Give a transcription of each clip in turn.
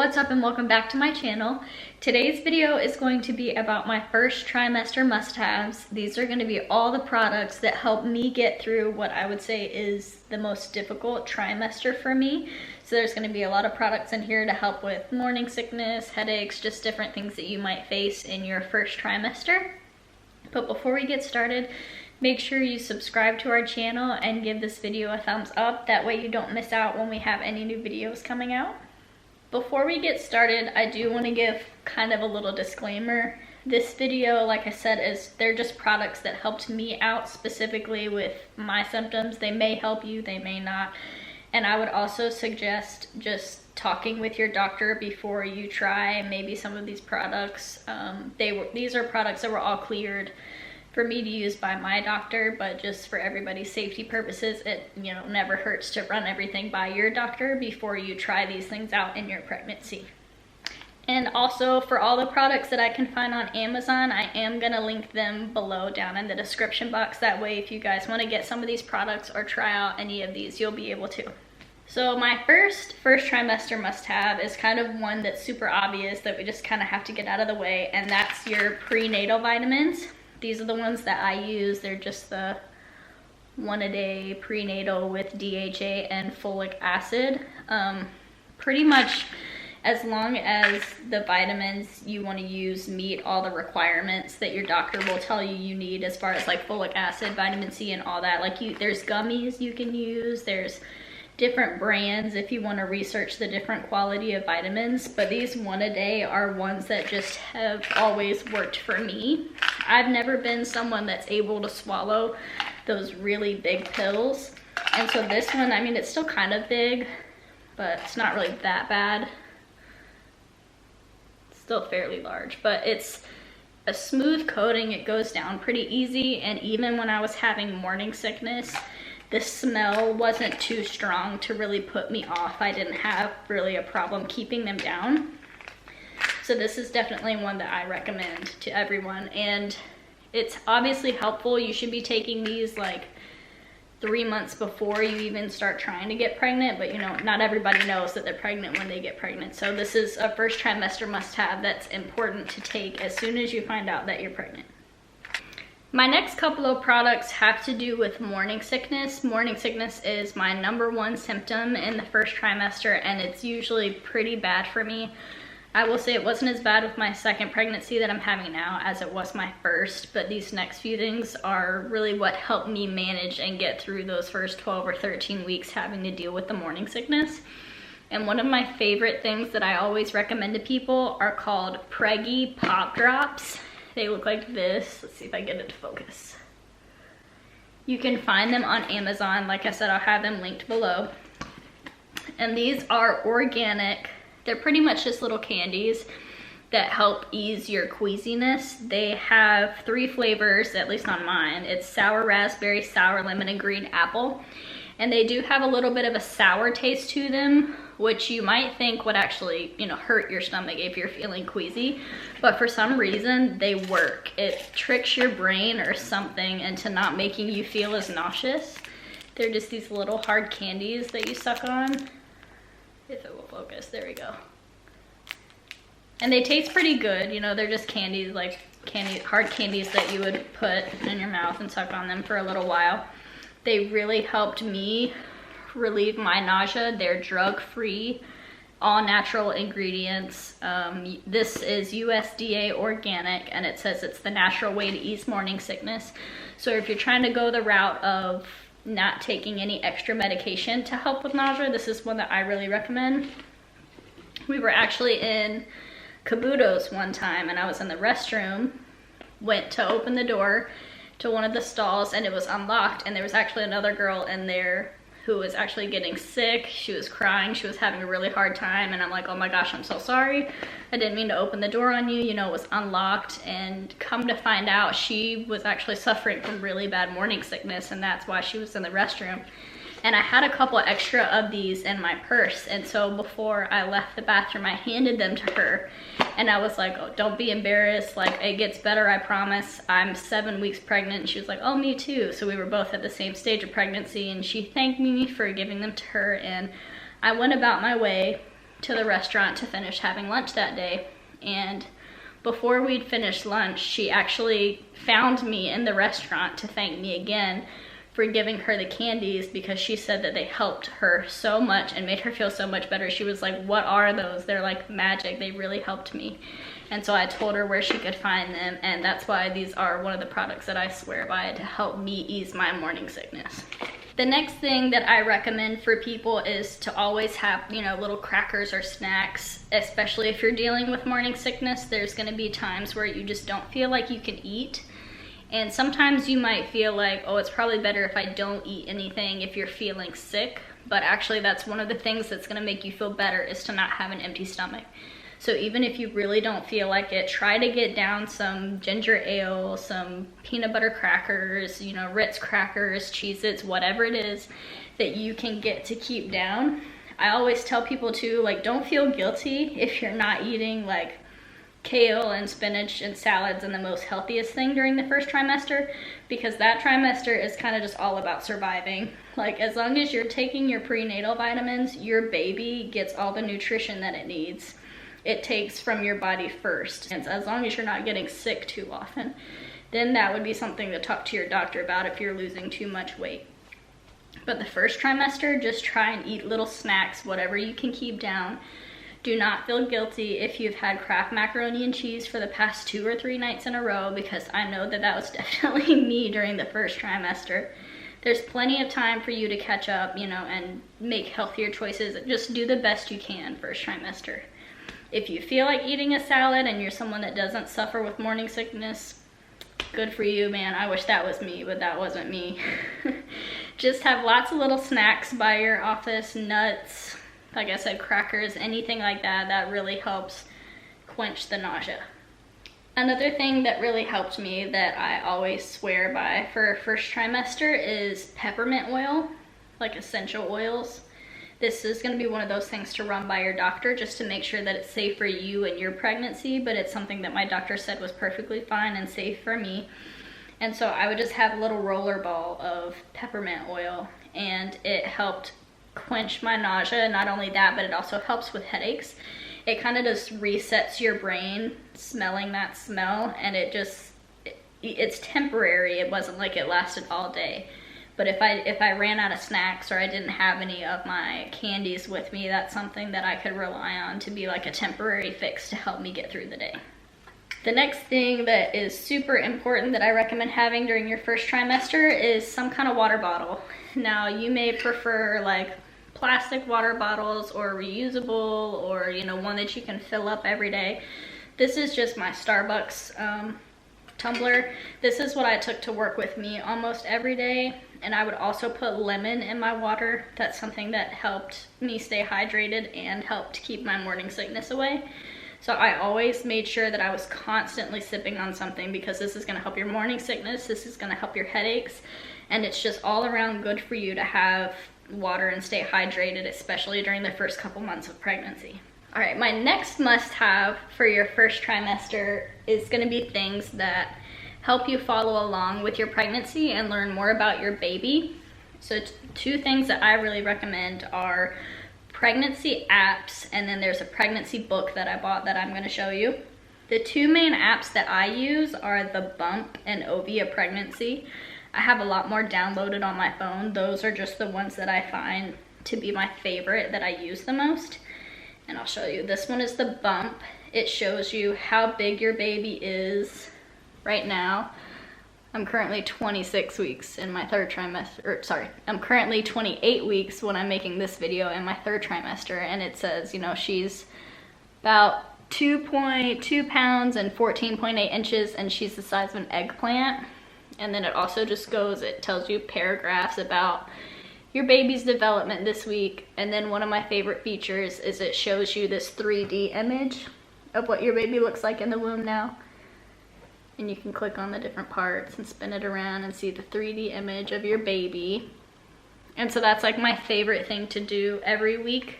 What's up and welcome back to my channel. Today's video is going to be about my first trimester must-haves. These are going to be all the products that help me get through what I would say is the most difficult trimester for me. So there's going to be a lot of products in here to help with morning sickness, headaches, just different things that you might face in your first trimester. But before we get started, make sure you subscribe to our channel and give this video a thumbs up. That way you don't miss out when we have any new videos coming out. Before we get started, I do want to give kind of a little disclaimer. This video, like I said, they're just products that helped me out specifically with my symptoms. They may help you, they may not. And I would also suggest just talking with your doctor before you try maybe some of these products. These are products that were all cleared for me to use by my doctor, but just for everybody's safety purposes, it never hurts to run everything by your doctor before you try these things out in your pregnancy. And also for all the products that I can find on Amazon, I am gonna link them below down in the description box. That way if you guys want to get some of these products or try out any of these, you'll be able to. So my first trimester must-have is kind of one that's super obvious that we just kind of have to get out of the way, and that's your prenatal vitamins. These are the ones that I use. They're just the 1-a-day prenatal with DHA and folic acid. Pretty much as long as the vitamins you want to use meet all the requirements that your doctor will tell you you need, as far as like folic acid, vitamin C, and all that. Like there's gummies you can use. There's different brands if you want to research the different quality of vitamins, but these 1-a-day are ones that just have always worked for me. I've never been someone that's able to swallow those really big pills, and so this one, I mean, it's still kind of big, but it's not really that bad. It's still fairly large, but it's a smooth coating. It goes down pretty easy, and even when I was having morning sickness, the smell wasn't too strong to really put me off. I didn't have really a problem keeping them down. So this is definitely one that I recommend to everyone, and it's obviously helpful. You should be taking these like 3 months before you even start trying to get pregnant, but not everybody knows that they're pregnant when they get pregnant. So this is a first trimester must-have that's important to take as soon as you find out that you're pregnant. My next couple of products have to do with morning sickness. Morning sickness is my #1 symptom in the first trimester, and it's usually pretty bad for me. I will say it wasn't as bad with my second pregnancy that I'm having now as it was my first, but these next few things are really what helped me manage and get through those first 12 or 13 weeks having to deal with the morning sickness. And one of my favorite things that I always recommend to people are called Preggie Pop Drops. They look like this. Let's see if I get it to focus. You can find them on Amazon. Like I said, I'll have them linked below. And these are organic. They're pretty much just little candies that help ease your queasiness. They have 3 flavors, at least on mine. It's sour raspberry, sour lemon, and green apple. And they do have a little bit of a sour taste to them, which you might think would actually, hurt your stomach if you're feeling queasy. But for some reason, they work. It tricks your brain or something into not making you feel as nauseous. They're just these little hard candies that you suck on. If it will focus, there we go. And they taste pretty good. They're just candies, like hard candies that you would put in your mouth and suck on them for a little while. They really helped me relieve my nausea. They're drug-free, all natural ingredients. This is USDA organic, and it says it's the natural way to ease morning sickness. So if you're trying to go the route of not taking any extra medication to help with nausea, this is one that I really recommend. We were actually in Caboodle's one time, and I was in the restroom, went to open the door to one of the stalls, and it was unlocked, and there was actually another girl in there who was actually getting sick. She was crying, she was having a really hard time, and I'm like, oh my gosh, I'm so sorry. I didn't mean to open the door on you, it was unlocked. And come to find out, she was actually suffering from really bad morning sickness, and that's why she was in the restroom. And I had a couple extra of these in my purse, and so before I left the bathroom, I handed them to her, and I was like, oh, don't be embarrassed, like, it gets better, I promise. I'm 7 weeks pregnant. And she was like, oh, me too. So we were both at the same stage of pregnancy, and she thanked me for giving them to her, and I went about my way to the restaurant to finish having lunch that day. And before we'd finished lunch, she actually found me in the restaurant to thank me again for giving her the candies, because she said that they helped her so much and made her feel so much better. She was like, "What are those? They're like magic. They really helped me." And so I told her where she could find them, and that's why these are one of the products that I swear by to help me ease my morning sickness. The next thing that I recommend for people is to always have, you know, little crackers or snacks, especially if you're dealing with morning sickness. There's gonna be times where you just don't feel like you can eat. And sometimes you might feel like, oh, it's probably better if I don't eat anything if you're feeling sick. But actually that's one of the things that's gonna make you feel better, is to not have an empty stomach. So even if you really don't feel like it, try to get down some ginger ale, some peanut butter crackers, you know, Ritz crackers, Cheez-Its, whatever it is that you can get to keep down. I always tell people too, like, don't feel guilty if you're not eating like kale and spinach and salads and the most healthiest thing during the first trimester, because that trimester is kind of just all about surviving. Like, as long as you're taking your prenatal vitamins, your baby gets all the nutrition that it needs. It takes from your body first. And as long as you're not getting sick too often, then that would be something to talk to your doctor about if you're losing too much weight. But the first trimester, just try and eat little snacks, whatever you can keep down. Do not feel guilty if you've had Kraft macaroni and cheese for the past 2 or 3 nights in a row, because I know that that was definitely me during the first trimester. There's plenty of time for you to catch up, you know, and make healthier choices. Just do the best you can first trimester. If you feel like eating a salad and you're someone that doesn't suffer with morning sickness, good for you, man. I wish that was me, but that wasn't me. Just have lots of little snacks by your office, nuts, like I said, crackers, anything like that. That really helps quench the nausea. Another thing that really helped me that I always swear by for first trimester is peppermint oil, like essential oils. This is going to be one of those things to run by your doctor just to make sure that it's safe for you and your pregnancy, but it's something that my doctor said was perfectly fine and safe for me. And so I would just have a little roller ball of peppermint oil, and it helped quench my nausea. Not only that, but it also helps with headaches. It kind of just resets your brain smelling that smell, and it's temporary. It wasn't like it lasted all day. But if I ran out of snacks or I didn't have any of my candies with me, that's something that I could rely on to be like a temporary fix to help me get through the day. The next thing that is super important that I recommend having during your first trimester is some kind of water bottle. Now, you may prefer like plastic water bottles or reusable, or, you know, one that you can fill up every day. This is just my Starbucks tumbler. This is what I took to work with me almost every day. And I would also put lemon in my water. That's something that helped me stay hydrated and helped keep my morning sickness away. So I always made sure that I was constantly sipping on something, because this is gonna help your morning sickness, this is gonna help your headaches, and it's just all around good for you to have water and stay hydrated, especially during the first couple months of pregnancy. All right, my next must-have for your first trimester is gonna be things that help you follow along with your pregnancy and learn more about your baby. So 2 things that I really recommend are pregnancy apps, and then there's a pregnancy book that I bought that I'm going to show you. The 2 main apps that I use are the Bump and Ovia Pregnancy. I have a lot more downloaded on my phone. Those are just the ones that I find to be my favorite, that I use the most. And I'll show you. This one is the Bump. It shows you how big your baby is right now. I'm currently 26 weeks in my 3rd trimester, or sorry, I'm currently 28 weeks when I'm making this video in my 3rd trimester, and it says, you know, she's about 2.2 pounds and 14.8 inches, and she's the size of an eggplant. And then it also just goes, it tells you paragraphs about your baby's development this week. And then one of my favorite features is it shows you this 3D image of what your baby looks like in the womb now. And you can click on the different parts and spin it around and see the 3D image of your baby. And so that's like my favorite thing to do every week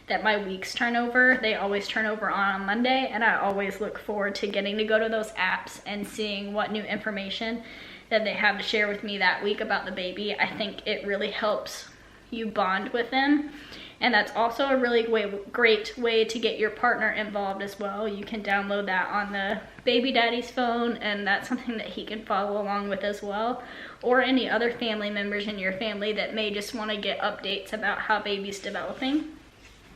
that my weeks turn over. They always turn over on a Monday, and I always look forward to getting to go to those apps and seeing what new information that they have to share with me that week about the baby. I think it really helps you bond with them And that's also a really great way to get your partner involved as well. You can download that on the baby daddy's phone, and that's something that he can follow along with as well, or any other family members in your family that may just want to get updates about how baby's developing.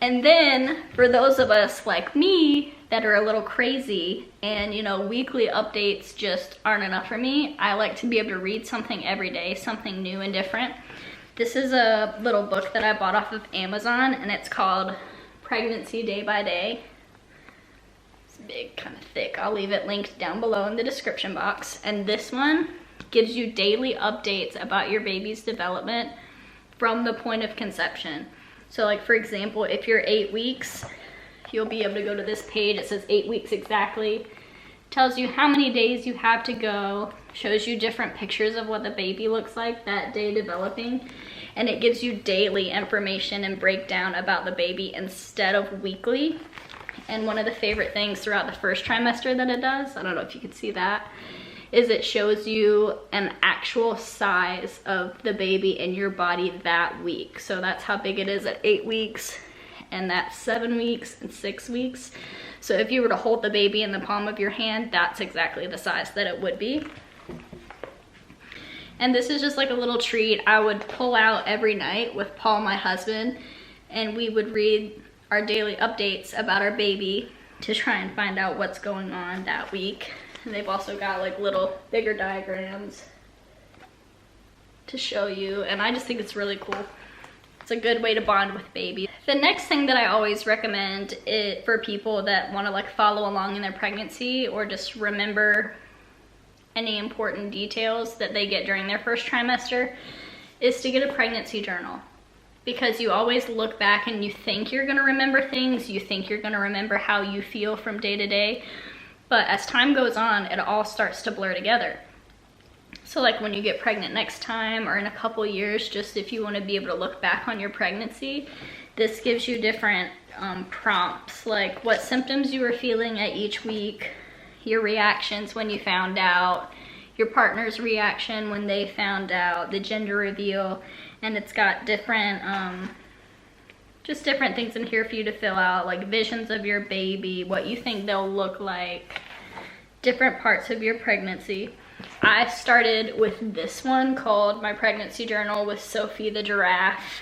And then for those of us like me that are a little crazy and, you know, weekly updates just aren't enough for me, I like to be able to read something every day, something new and different. This is a little book that I bought off of Amazon, and it's called Pregnancy Day by Day. It's big, kind of thick. I'll leave it linked down below in the description box. And this one gives you daily updates about your baby's development from the point of conception. So like, for example, if you're 8 weeks, you'll be able to go to this page. It says 8 weeks exactly. Tells you how many days you have to go, shows you different pictures of what the baby looks like that day developing, and it gives you daily information and breakdown about the baby instead of weekly. And one of the favorite things throughout the first trimester that it does, I don't know if you can see that, is it shows you an actual size of the baby in your body that week. So that's how big it is at 8 weeks, and that's 7 weeks and 6 weeks. So if you were to hold the baby in the palm of your hand, that's exactly the size that it would be. And this is just like a little treat I would pull out every night with Paul, my husband, and we would read our daily updates about our baby to try and find out what's going on that week. And they've also got like little bigger diagrams to show you, and I just think it's really cool. It's a good way to bond with baby. The next thing that I always recommend it for people that want to like follow along in their pregnancy or just remember any important details that they get during their first trimester is to get a pregnancy journal. Because you always look back and you think you're going to remember things, you think you're going to remember how you feel from day to day, but as time goes on, it all starts to blur together. So like when you get pregnant next time or in a couple years, just if you want to be able to look back on your pregnancy, this gives you different prompts, like what symptoms you were feeling at each week, your reactions when you found out, your partner's reaction when they found out, the gender reveal, and it's got different, just different things in here for you to fill out, like visions of your baby, what you think they'll look like, different parts of your pregnancy. I started with this one called My Pregnancy Journal with Sophie the Giraffe.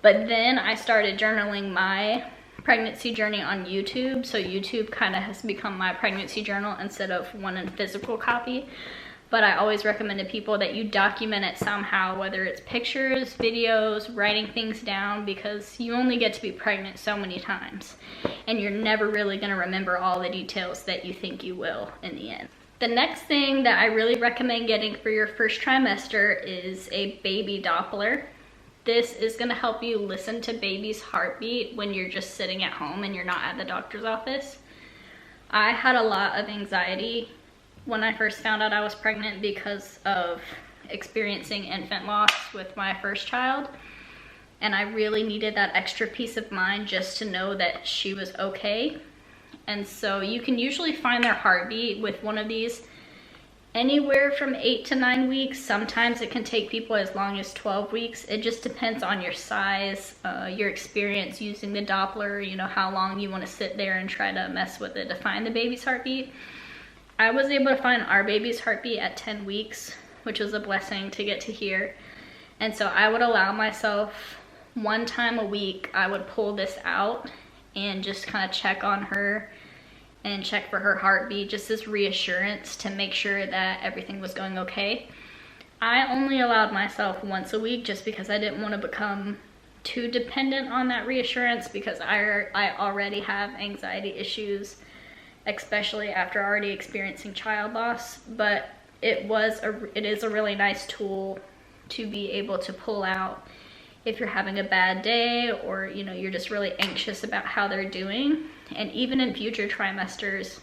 But then I started journaling my pregnancy journey on YouTube. So YouTube kind of has become my pregnancy journal instead of one in physical copy. But I always recommend to people that you document it somehow, whether it's pictures, videos, writing things down, because you only get to be pregnant so many times. And you're never really going to remember all the details that you think you will in the end. The next thing that I really recommend getting for your first trimester is a baby Doppler. This is going to help you listen to baby's heartbeat when you're just sitting at home and you're not at the doctor's office. I had a lot of anxiety when I first found out I was pregnant because of experiencing infant loss with my first child. And I really needed that extra peace of mind just to know that she was okay. And so you can usually find their heartbeat with one of these anywhere from 8 to 9 weeks. Sometimes it can take people as long as 12 weeks. It just depends on your size, your experience using the Doppler, you know, how long you want to sit there and try to mess with it to find the baby's heartbeat. I was able to find our baby's heartbeat at 10 weeks, which was a blessing to get to hear. And so I would allow myself one time a week, I would pull this out and just kind of check on her and check for her heartbeat, just as reassurance to make sure that everything was going okay. I only allowed myself once a week just because I didn't want to become too dependent on that reassurance, because I already have anxiety issues, especially after already experiencing child loss. But it is a really nice tool to be able to pull out if you're having a bad day, or you know, you're just really anxious about how they're doing. And even in future trimesters,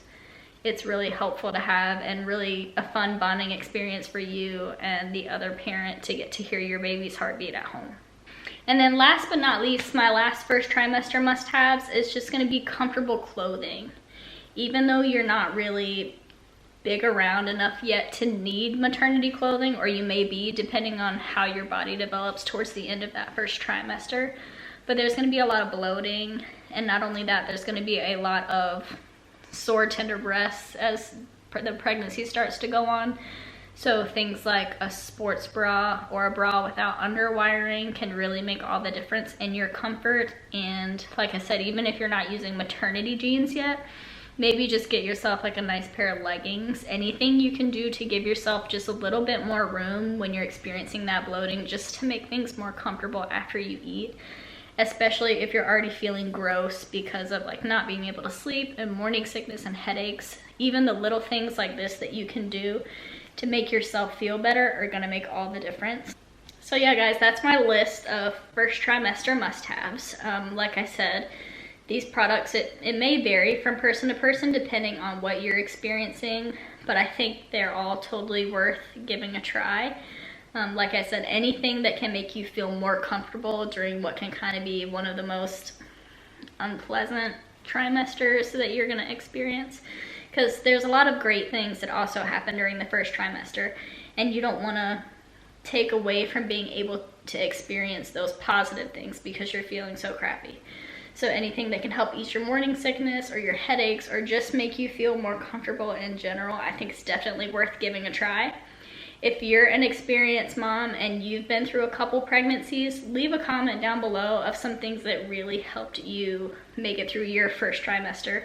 it's really helpful to have, and really a fun bonding experience for you and the other parent to get to hear your baby's heartbeat at home. And then last but not least, my last first trimester must-haves is just going to be comfortable clothing. Even though you're not really big around enough yet to need maternity clothing, or you may be, depending on how your body develops towards the end of that first trimester. but there's going to be a lot of bloating, and not only that, there's going to be a lot of sore, tender breasts as the pregnancy starts to go on. So things like a sports bra or a bra without underwiring can really make all the difference in your comfort. And like I said, even if you're not using maternity jeans yet, maybe just get yourself like a nice pair of leggings. Anything you can do to give yourself just a little bit more room when you're experiencing that bloating, just to make things more comfortable after you eat. Especially if you're already feeling gross because of like not being able to sleep and morning sickness and headaches. Even the little things like this that you can do to make yourself feel better are gonna make all the difference. So yeah guys, that's my list of first trimester must-haves. Like I said, these products, it may vary from person to person depending on what you're experiencing, but I think they're all totally worth giving a try. Like I said, anything that can make you feel more comfortable during what can kind of be one of the most unpleasant trimesters that you're gonna experience. Because there's a lot of great things that also happen during the first trimester, and you don't want to take away from being able to experience those positive things because you're feeling so crappy. So anything that can help ease your morning sickness or your headaches or just make you feel more comfortable in general, I think it's definitely worth giving a try. If you're an experienced mom and you've been through a couple pregnancies, leave a comment down below of some things that really helped you make it through your first trimester.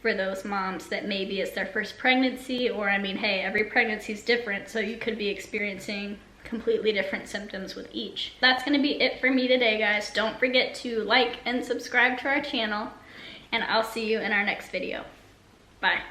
For those moms that maybe it's their first pregnancy, or I mean, hey, every pregnancy is different, so you could be experiencing completely different symptoms with each. That's gonna be it for me today, guys. Don't forget to like and subscribe to our channel, and I'll see you in our next video. Bye.